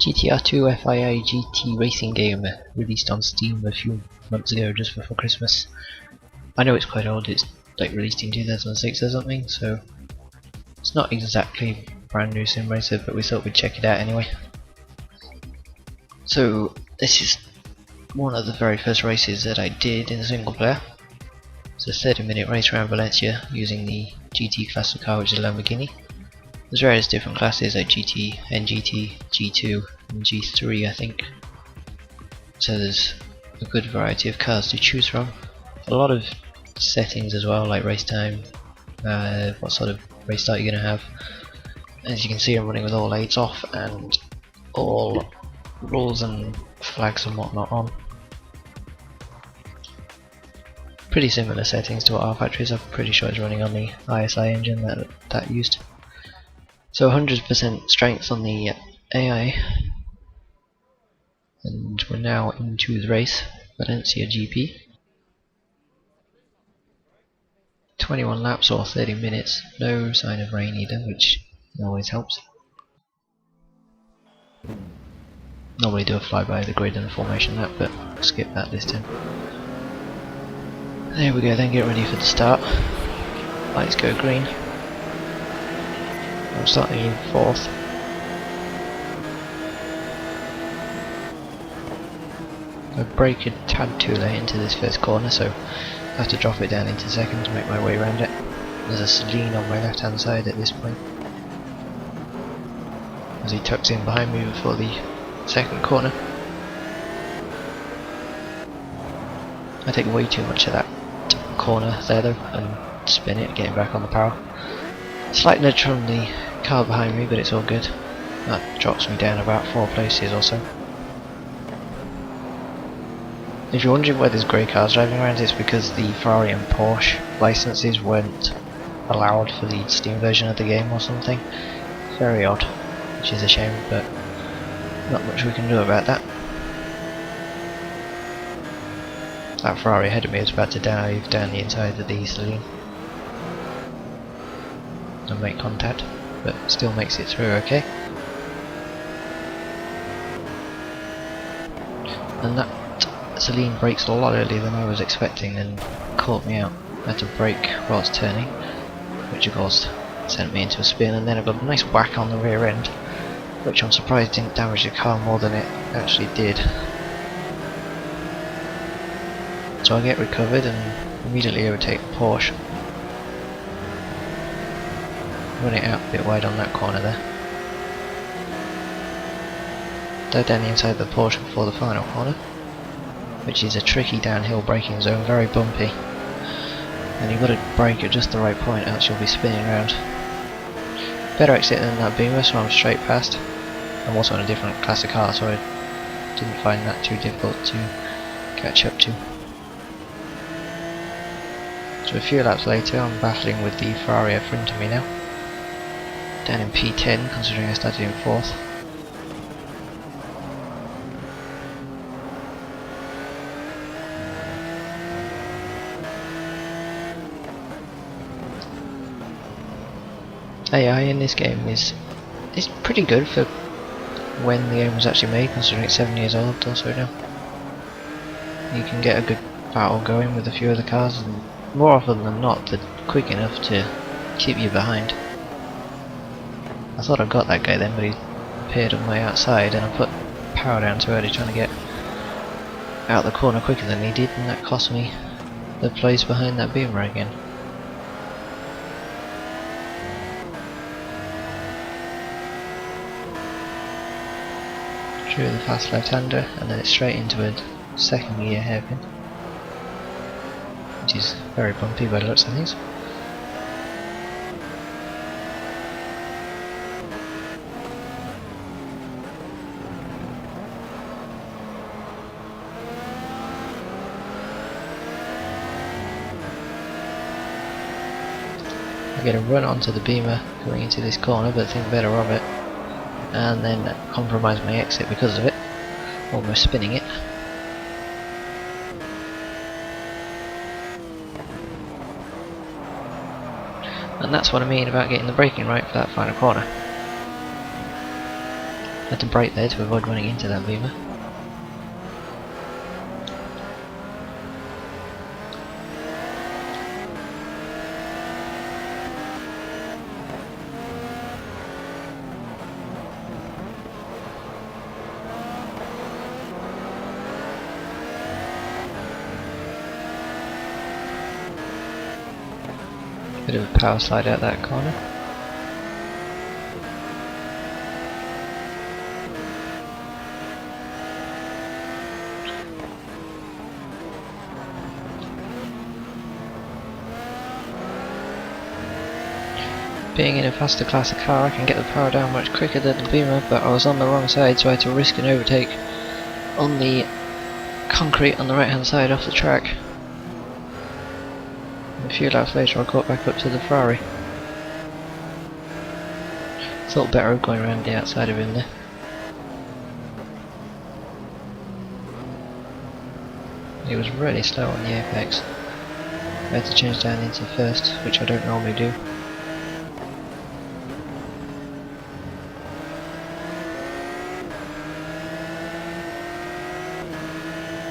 GTR 2 FIA GT racing game released on Steam a few months ago, just before Christmas. I know it's quite old, it's like released in 2006 or something, so it's not exactly brand new sim racer, but we thought we'd check it out anyway. So this is one of the very first races that I did in single player. It's a 30-minute race around Valencia using the GT class of car, which is a Lamborghini. There's various different classes like GT, NGT, G2 and G3 I think. So there's a good variety of cars to choose from. A lot of settings as well, like race time, what sort of race start you're going to have. As you can see, I'm running with all aids off and all rules and flags and whatnot on. Pretty similar settings to what our factory is. I'm pretty sure it's running on the ISI engine that used. So 100% strength on the AI, and we're now into the race, Valencia GP. 21 laps or 30 minutes, no sign of rain either, which always helps. Normally do a flyby of the grid and a formation lap, but skip that this time. There we go, then get ready for the start. Lights go green. I'm starting in 4th. I brake a tad too late into this first corner, so I have to drop it down into 2nd to make my way around it. There's a Simbin on my left hand side at this point, as he tucks in behind me before the 2nd corner. I take way too much of that corner there though, and spin it, getting back on the barrel. Slight nudge from the car behind me, but it's all good. That drops me down about 4 places or so. If you're wondering why there's grey cars driving around, it's because the Ferrari and Porsche licenses weren't allowed for the Steam version of the game or something. Very odd, which is a shame, but not much we can do about that. That Ferrari ahead of me is about to dive down the inside of the saloon and make contact, but still makes it through okay. And that Celine brakes a lot earlier than I was expecting and caught me out. I had to brake whilst turning, which of course sent me into a spin, and then I got a nice whack on the rear end, which I'm surprised didn't damage the car more than it actually did. So I get recovered and immediately overtake the Porsche. Run it out a bit wide on that corner there. Dive down the inside of the Porsche before the final corner, which is a tricky downhill braking zone, very bumpy. And you've got to brake at just the right point, else you'll be spinning around. Better exit than that Beamer, so I'm straight past. I'm also in a different class of car, so I didn't find that too difficult to catch up to. So a few laps later, I'm battling with the Ferrari in front of me now. Down in P10, considering I started in 4th. AI in this game is pretty good for when the game was actually made, considering it's 7 years old or so now. You can get a good battle going with a few of the cars, and more often than not they're quick enough to keep you behind. I thought I got that guy then, but he appeared on my outside and I put power down too early trying to get out the corner quicker than he did, and that cost me the place behind that Beamer again. Through the fast left-hander, and then it's straight into a 2nd gear hairpin, which is very bumpy by the looks of things. I get a run onto the Beamer going into this corner, but think better of it, and then compromise my exit because of it, almost spinning it. And that's what I mean about getting the braking right for that final corner. Had to brake there to avoid running into that beamer. Bit of a power slide out that corner. Being in a faster class of car, I can get the power down much quicker than the Beamer, but I was on the wrong side, so I had to risk an overtake on the concrete on the right hand side off the track. And a few laps later I caught back up to the Ferrari. Thought better of going around the outside of him there. He was really slow on the apex. I had to change down into first, which I don't normally do.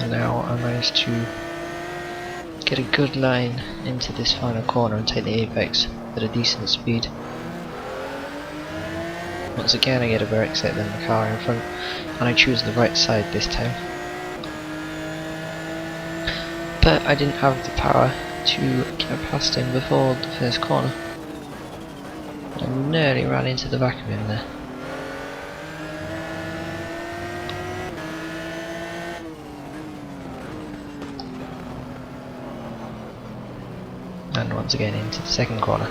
And now I managed to get a good line into this final corner and take the apex at a decent speed. Once again I get a better exit than the car in front, and I choose the right side this time. But I didn't have the power to get past him before the first corner. I nearly ran into the back of him there. And once again into the second corner.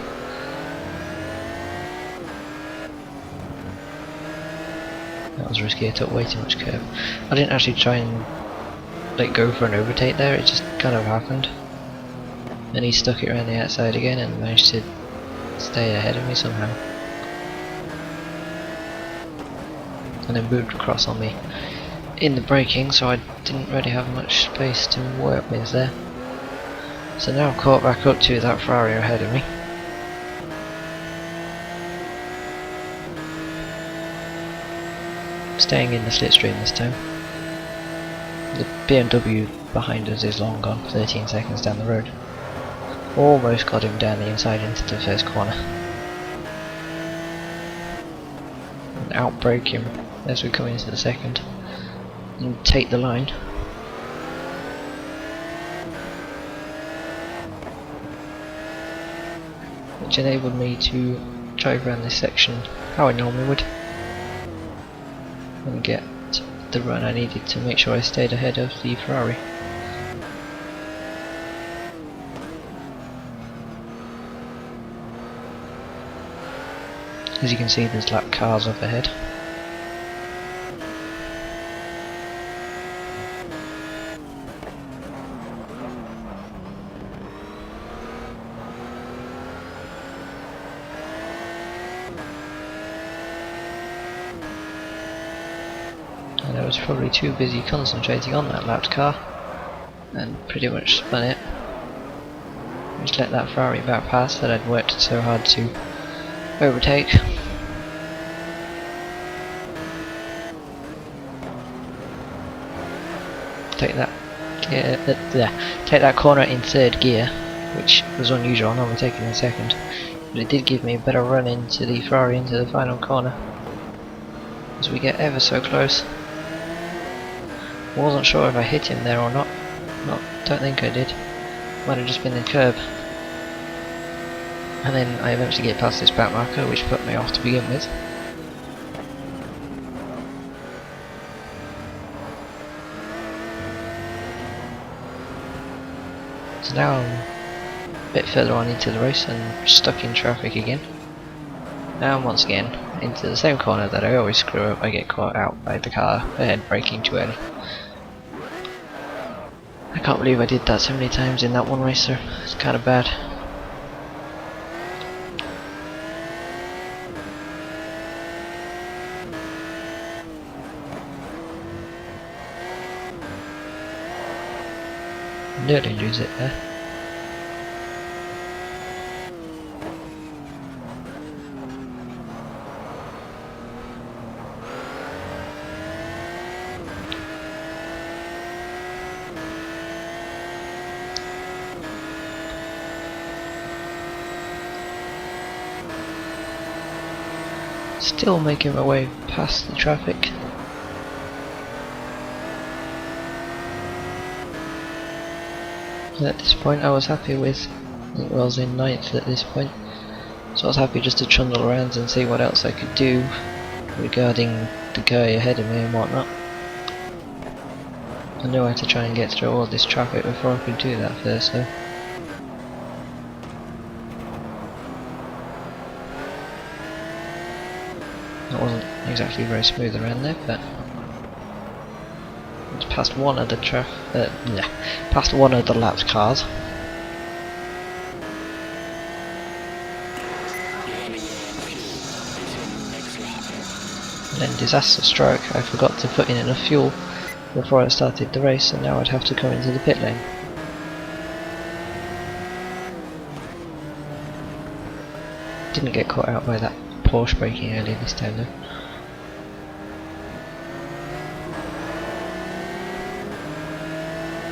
That was risky, I took way too much curve. I didn't actually try and go for an overtake there, it just kind of happened. And he stuck it around the outside again and managed to stay ahead of me somehow. And then moved across on me in the braking, so I didn't really have much space to work with there. So now I've caught back up to that Ferrari ahead of me. Staying in the slipstream this time. The BMW behind us is long gone, 13 seconds down the road. Almost got him down the inside into the first corner. And outbrake him as we come into the second. And take the line. Which enabled me to drive around this section how I normally would. And get the run I needed to make sure I stayed ahead of the Ferrari. As you can see, there's lap cars up ahead. And I was probably too busy concentrating on that lapped car and pretty much spun it. Just let that Ferrari back pass that I'd worked so hard to overtake. Take that corner in third gear, which was unusual. Normally taking in second, but it did give me a better run into the Ferrari into the final corner. As we get ever so close. Wasn't sure if I hit him there or not. Don't think I did. Might have just been the curb. And then I eventually get past this back marker, which put me off to begin with. So now I'm a bit further on into the race and stuck in traffic again. Now once again into the same corner that I always screw up. I get caught out by the car ahead braking too early. I can't believe I did that so many times in that one race, so it's kind of bad. Nearly lose it there. Still making my way past the traffic. At this point I was happy with, I think I was in 9th at this point, so I was happy just to trundle around and see what else I could do regarding the guy ahead of me and whatnot. I knew I had to try and get through all this traffic before I could do that first though. That wasn't exactly very smooth around there, but it's past one of the past one of the lapped cars. And then disaster strike, I forgot to put in enough fuel before I started the race, and now I'd have to come into the pit lane. Didn't get caught out by that Porsche braking earlier this time though.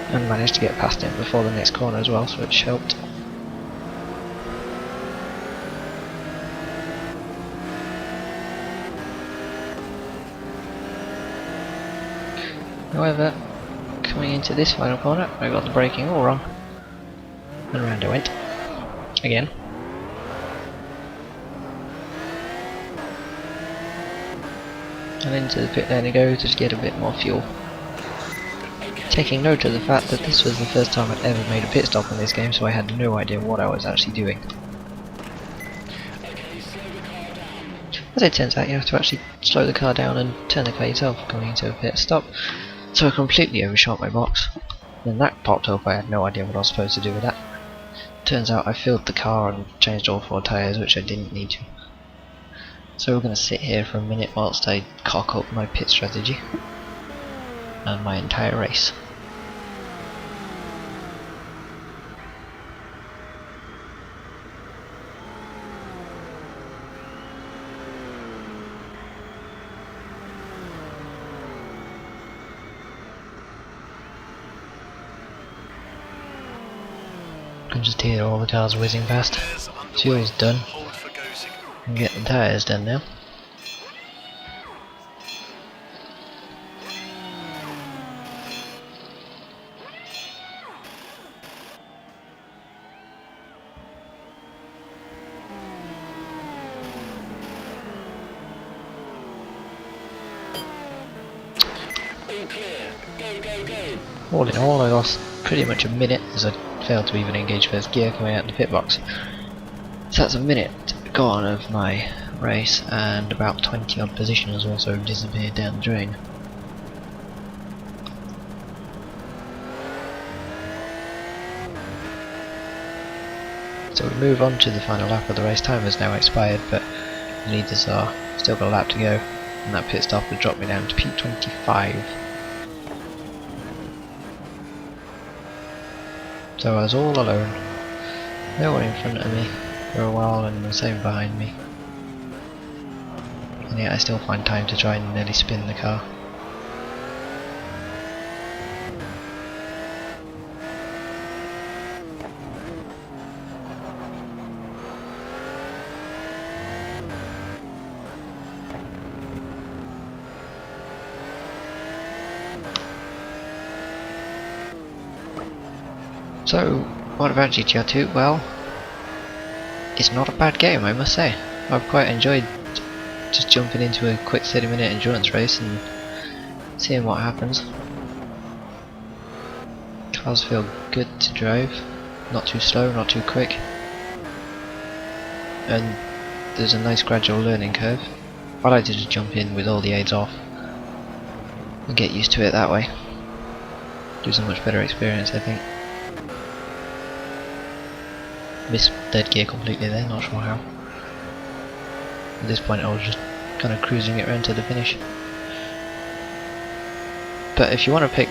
And managed to get past him before the next corner as well, so which helped. However, coming into this final corner, I got the braking all wrong, and round I went again. And into the pit lane I go to get a bit more fuel. Taking note of the fact that this was the first time I'd ever made a pit stop in this game, so I had no idea what I was actually doing. As it turns out, you have to actually slow the car down and turn the car yourself going into a pit stop. So I completely overshot my box. When that popped up, I had no idea what I was supposed to do with that. Turns out I filled the car and changed all 4 tyres, which I didn't need to. So we're going to sit here for a minute whilst I cock up my pit strategy and my entire race. You can just hear all the cars whizzing past. Fuel's done. And get the tyres done now. All in all, I lost pretty much a minute as I failed to even engage first gear coming out of the pit box. So that's a minute gone of my race, and about 20 odd positions also disappeared down the drain. So we move on to the final lap of the race. Time has now expired, but the leaders are still got a lap to go, and that pit stop has dropped me down to P25. So I was all alone, no one in front of me for a while and the same behind me, and yet I still find time to try and nearly spin the car. So, what about GTR 2? Well, it's not a bad game, I must say. I've quite enjoyed just jumping into a quick 30-minute endurance race and seeing what happens. Cars feel good to drive, not too slow, not too quick, and there's a nice gradual learning curve. I like to just jump in with all the aids off and get used to it that way. Gives a much better experience, I think. Missed third gear completely there, not sure how. At this point I was just kind of cruising it around to the finish. But if you want to pick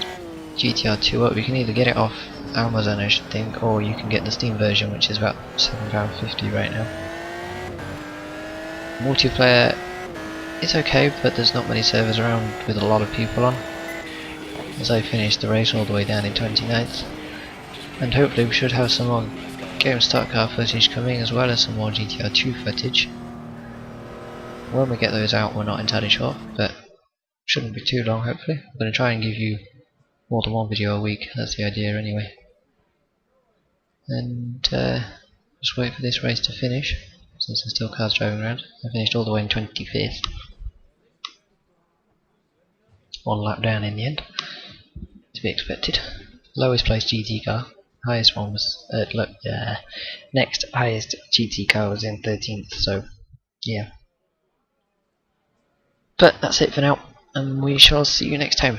GTR 2 up, you can either get it off Amazon, I should think, or you can get the Steam version, which is about £7.50 right now. Multiplayer is okay, but there's not many servers around with a lot of people on, as I finished the race all the way down in 29th, and hopefully we should have some more Game Stock car footage coming, as well as some more GTR 2 footage. When we get those out, we're not entirely sure, but shouldn't be too long. Hopefully, I'm going to try and give you more than one video a week. That's the idea, anyway. And just wait for this race to finish, since there's still cars driving around. I finished all the way in 25th. One lap down in the end. To be expected. Lowest placed GT car. Highest one was next highest GT car was in 13th. So yeah. But that's it for now, and we shall see you next time.